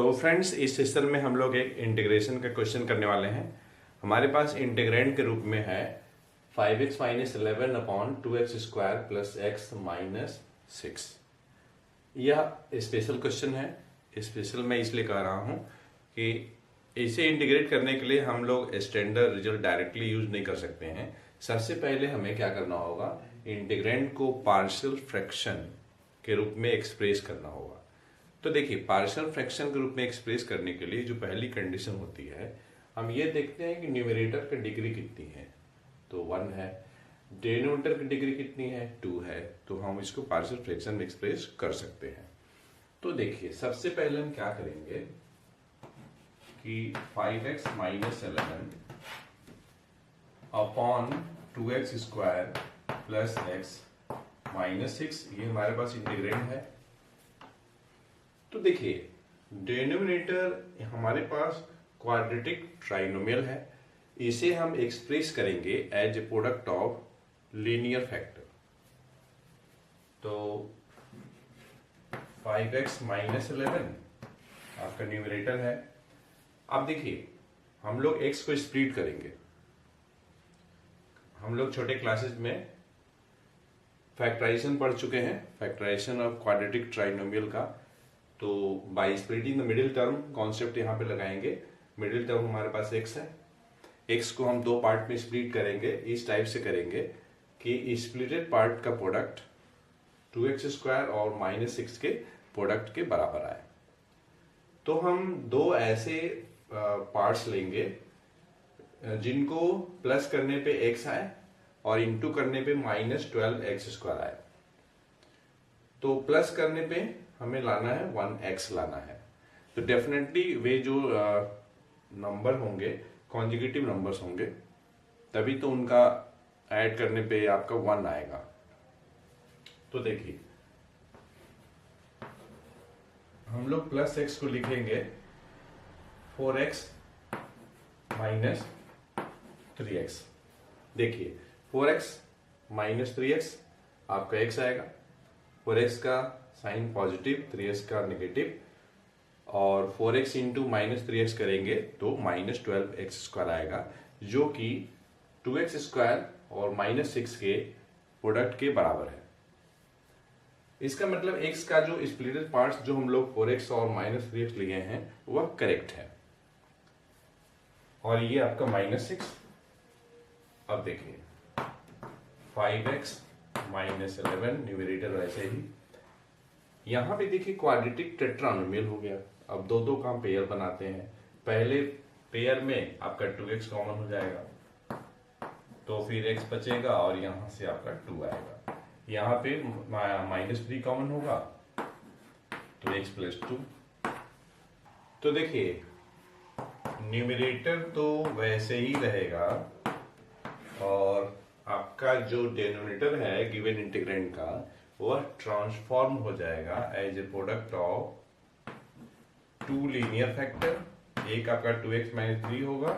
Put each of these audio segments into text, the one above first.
तो फ्रेंड्स, इस सेशन में हम लोग एक इंटीग्रेशन का क्वेश्चन करने वाले हैं। हमारे पास इंटीग्रेंड के रूप में है 5x minus 11 upon 2x square plus x minus 6। यह स्पेशल क्वेश्चन है। स्पेशल मैं इसलिए कह रहा हूँ कि इसे इंटीग्रेट करने के लिए हम लोग स्टैंडर्ड रिजल्ट डायरेक्टली यूज नहीं कर सकते हैं। सबसे पहले हमें क्या करना होगा, इंटीग्रेंड को पार्शियल फ्रैक्शन के रूप में एक्सप्रेस करना होगा। तो देखिए, पार्शियल फ्रैक्शन के रूप में एक्सप्रेस करने के लिए जो पहली कंडीशन होती है, हम ये देखते हैं कि न्यूमरेटर की डिग्री कितनी है, तो 1 है। डिनोमिनेटर की डिग्री कितनी है, 2 है। तो हम इसको पार्शियल फ्रैक्शन में एक्सप्रेस कर सकते हैं। तो देखिए, सबसे पहले हम क्या करेंगे कि 5x minus 11 upon 2x square plus x minus 6, ये हमारे पास इंटीग्रेंड है। तो देखिए, डिनोमिनेटर हमारे पास क्वाड्रेटिक ट्राइनोमियल है। इसे हम एक्सप्रेस करेंगे as a product of linear factor. तो 5x माइनस 11 आपका न्यूमरेटर है। अब देखिए, हम लोग x को स्प्लिट करेंगे। हम लोग छोटे क्लासेस में फैक्टराइजेशन पढ़ चुके हैं, फैक्टराइजेशन ऑफ क्वाड्रेटिक ट्राइनोमियल का। तो by splitting the middle term concept यहाँ पे लगाएंगे। मिडिल टर्म हमारे पास x है। x को हम दो पार्ट में स्प्लिट करेंगे। इस टाइप से करेंगे कि स्प्लिटेड पार्ट का प्रोडक्ट 2x स्क्वायर और माइनस 6 के प्रोडक्ट के बराबर आए। तो हम दो ऐसे पार्ट्स लेंगे जिनको प्लस करने पे x आए और इंटू करने पे माइनस 12x स्क्वायर आए। तो प्लस करने पे हमें लाना है 1x लाना है। तो डेफिनेटली वे जो नंबर होंगे कॉन्जिक्यूटिव नंबर्स होंगे, तभी तो उनका ऐड करने पे आपका 1 आएगा। तो देखिए, हम लोग प्लस x को लिखेंगे 4x माइनस 3x। देखिए, 4x माइनस 3x आपका x आएगा। 4x का साइन पॉजिटिव, 3x का नेगेटिव, और 4x इंटू माइनस 3x करेंगे तो माइनस 12x स्क्वायर आएगा, जो कि 2x स्क्वायर और माइनस 6 के प्रोडक्ट के बराबर है। इसका मतलब x का जो स्प्लिटेड पार्ट्स जो हम लोग 4x और माइनस 3x लिए हैं वह करेक्ट है, और ये आपका माइनस 6। अब देखिए, 5x माइनस 11 न्यूमरेटर वैसे ही। यहां पे देखिए क्वाड्रेटिक टेट्रानोमियल हो गया। अब दो दो का हम पेयर बनाते हैं। पहले पेयर में आपका 2x कॉमन हो जाएगा, तो फिर x बचेगा और यहां से आपका 2 आएगा। यहाँ पे माइनस 3 कॉमन होगा, तो x प्लस 2। तो देखिए, न्यूमरेटर तो वैसे ही रहेगा और आपका जो डिनोमिनेटर है गिवन इंटीग्रेंड का वह ट्रांसफॉर्म हो जाएगा as a product of 2 linear factor. एक आपका 2x माइनस 3 होगा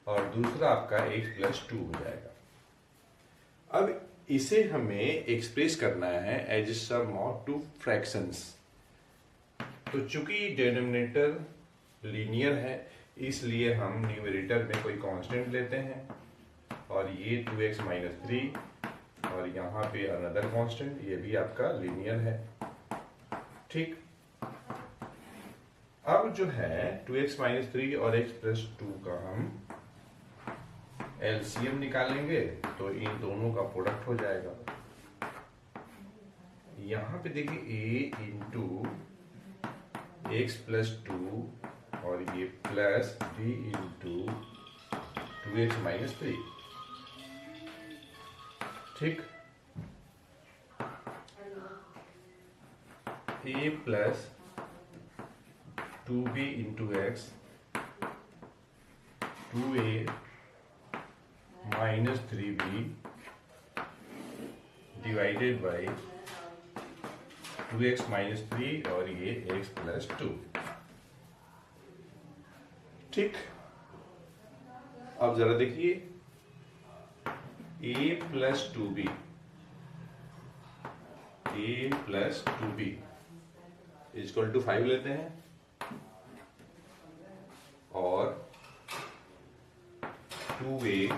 और दूसरा आपका x प्लस 2 हो जाएगा। अब इसे हमें एक्सप्रेस करना है as a sum of 2 fractions. तो चूंकि डिनोमिनेटर लीनियर है, इसलिए हम न्यूमरेटर में कोई कांस्टेंट लेते हैं, और ये 2x माइनस 3 और यहाँ पे अनदर कांस्टेंट, ये भी आपका लीनियर है। ठीक, अब जो है 2x माइनस 3 और x प्लस 2 का हम एलसीएम निकालेंगे, तो इन दोनों का प्रोडक्ट हो जाएगा। यहाँ पे देखिए a इंटू एक्स प्लस 2 और ये plus b into 2x minus 3। ठीक, a plus 2b into x 2a minus 3b divided by 2x minus 3 और ये x प्लस 2। ठीक, अब जरा देखिए, a plus 2b is equal to 5 लेते हैं। 2a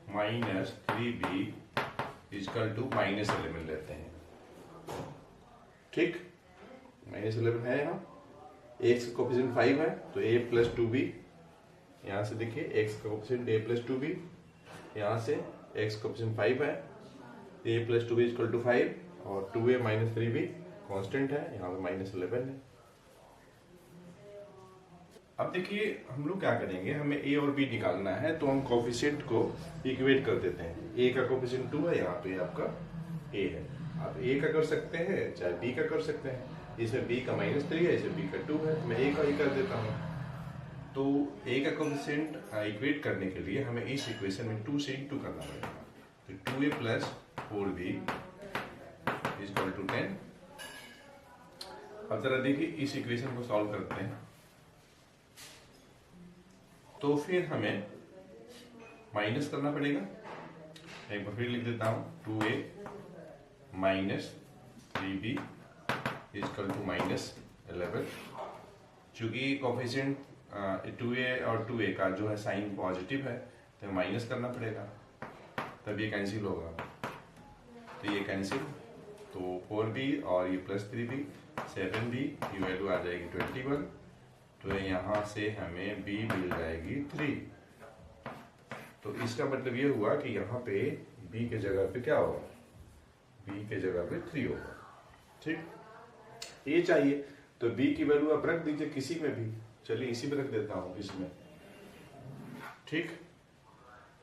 minus 3b is equal to -11 लेते हैं। ठीक, -11 है यहाँ, x का कोफिशिएंट 5 है तो a प्लस 2b, यहाँ से देखिए x का कोफिशिएंट a प्लस 2b, यहाँ से x का कोफिशिएंट 5 है, a plus 2b is equal to 5 और 2a माइनस 3b कांस्टेंट है, यहाँ पे -11 है। अब देखिए हम लोग क्या करेंगे, हमें a और b निकालना है तो हम कोफिशिएंट को इक्वेट कर देते हैं। a का कोफिशिएंट 2 है, यहाँ पे आपका a है। आप a का कर सकते हैं चाहे b का कर सकते हैं, इसमें b का -3 है, इसमें b का 2 है, तो मैं a का ही कर देता हूँ। तो a का कोफिशिएंट इक्वेट करने के लिए हमें इस इक्वेशन में 2 से इंटू करना पड़ेगा, तो 2a plus 4b is equal to 10। अब जरा देखिए इस इक्वेशन को सॉल्व करते हैं, तो फिर हमें माइनस करना पड़ेगा। एक बार फिर लिख देता हूं, 2a minus 3b is equal to -11। चूंकि कोफिशिएंट 2a और 2a का जो है साइन पॉजिटिव है तो माइनस करना पड़ेगा, तब ये कैंसिल होगा, तो ये कैंसिल, तो 4b और ये प्लस 3b 7b की वैल्यू आ जाएगी 21, तो यहाँ से हमें b मिल जाएगी 3। तो इसका मतलब ये हुआ कि यहाँ पे b के जगह पे क्या होगा, b के जगह पे 3 होगा। ठीक, ये चाहिए तो b की वैल्यू आप रख दीजिए किसी में भी, चलिए इसी में रख देता हूँ इसमें। ठीक,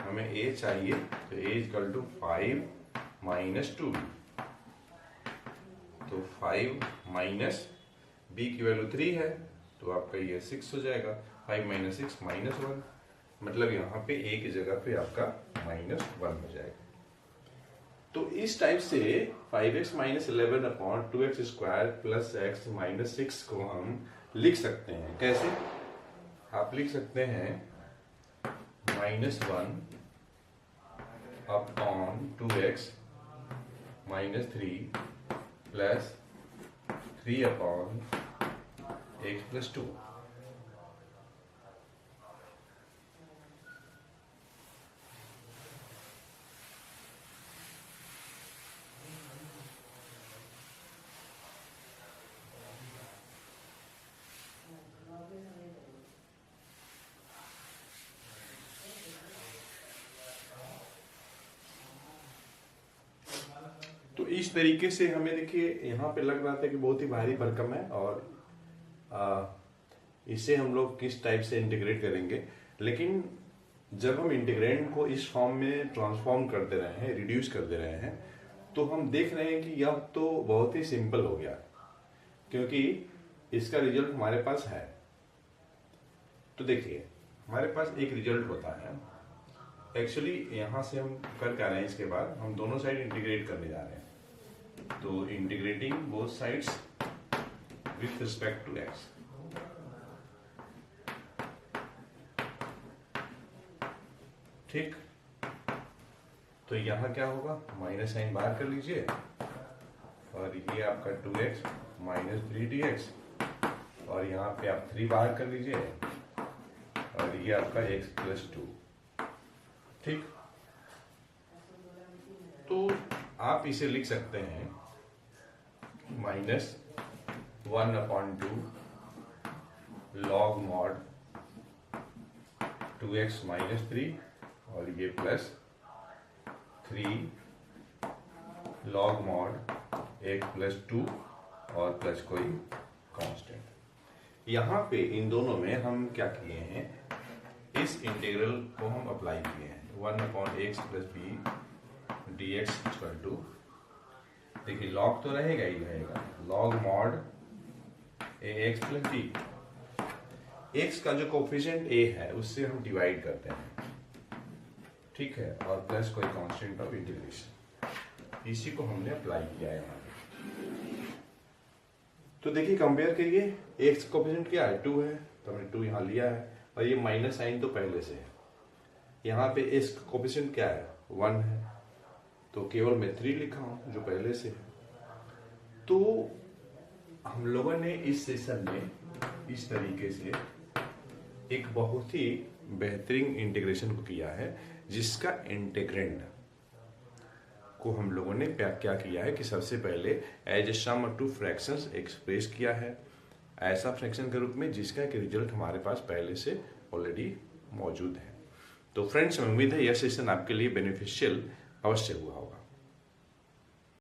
हमें a चाहिए तो a equal to 5 minus 2b, तो 5 माइनस b की वैल्यू 3 है तो आपका ये 6 हो जाएगा, 5 माइनस 6 -1, मतलब यहाँ पे a की जगह पे आपका -1 हो जाएगा। तो इस टाइप से 5x minus 11 upon 2x square plus x minus 6 को हम लिख सकते हैं। कैसे? आप लिख सकते हैं -1 upon 2x minus 3 plus 3 upon x plus 2। तो इस तरीके से हमें देखिए यहाँ पे लग रहा था कि बहुत ही भारी भरकम है और इसे हम लोग किस टाइप से इंटीग्रेट करेंगे, लेकिन जब हम इंटीग्रेंड को इस फॉर्म में ट्रांसफॉर्म कर दे रहे हैं, रिड्यूस कर दे रहे हैं, तो हम देख रहे हैं कि यह तो बहुत ही सिंपल हो गया क्योंकि इसका रिजल्ट हमारे पास है। तो देखिए हमारे पास एक रिजल्ट होता है, एक्चुअली यहाँ से हम कर क्या रहे हैं, इसके बाद हम दोनों साइड इंटीग्रेट करने जा रहे हैं, तो integrating both sides with respect to x. ठीक, तो यहाँ क्या होगा, माइनस साइन बाहर कर लीजिए और ये आपका 2x माइनस 3dx और यहाँ पे आप 3 बाहर कर लीजिए और ये आपका x प्लस 2। ठीक, तो आप इसे लिख सकते हैं -1/2 log mod 2x माइनस 3 और ये प्लस 3 log mod 1 प्लस 2 और प्लस कोई कांस्टेंट। यहाँ पे इन दोनों में हम क्या किए हैं, इस इंटीग्रल को हम अप्लाई किए हैं, 1/x plus b dx equal to, देखिए log तो रहेगा ही रहेगा, log mod ax plus b, x का जो कोफिशिएंट a है उससे हम डिवाइड करते हैं, ठीक है, और प्लस कोई कांस्टेंट ऑफ इंटीग्रेशन, इसी को हमने अप्लाई किया है यहाँ पे। तो देखिए कंपेयर करिए, x कोफिशिएंट क्या है, 2 है, तो हमने 2 यहाँ लिया है और ये माइनस साइन तो पहले से है। यहाँ पे x कोफिशिएंट क्या है, 1 है, तो केवल मैं 3 लिखा हूँ जो पहले से है। तो हम लोगों ने इस सेशन में इस तरीके से एक बहुत ही बेहतरीन इंटीग्रेशन को किया है, जिसका इंटीग्रेंड को हम लोगों ने क्या किया है कि सबसे पहले as a sum of two fractions express किया है ऐसा फ्रैक्शन के रूप में जिसका एक रिजल्ट हमारे पास पहले से ऑलरेडी मौजूद है। तो फ्रेंड्स, उम्मीद है यह सेशन आपके लिए बेनिफिशियल अवश्य हुआ होगा।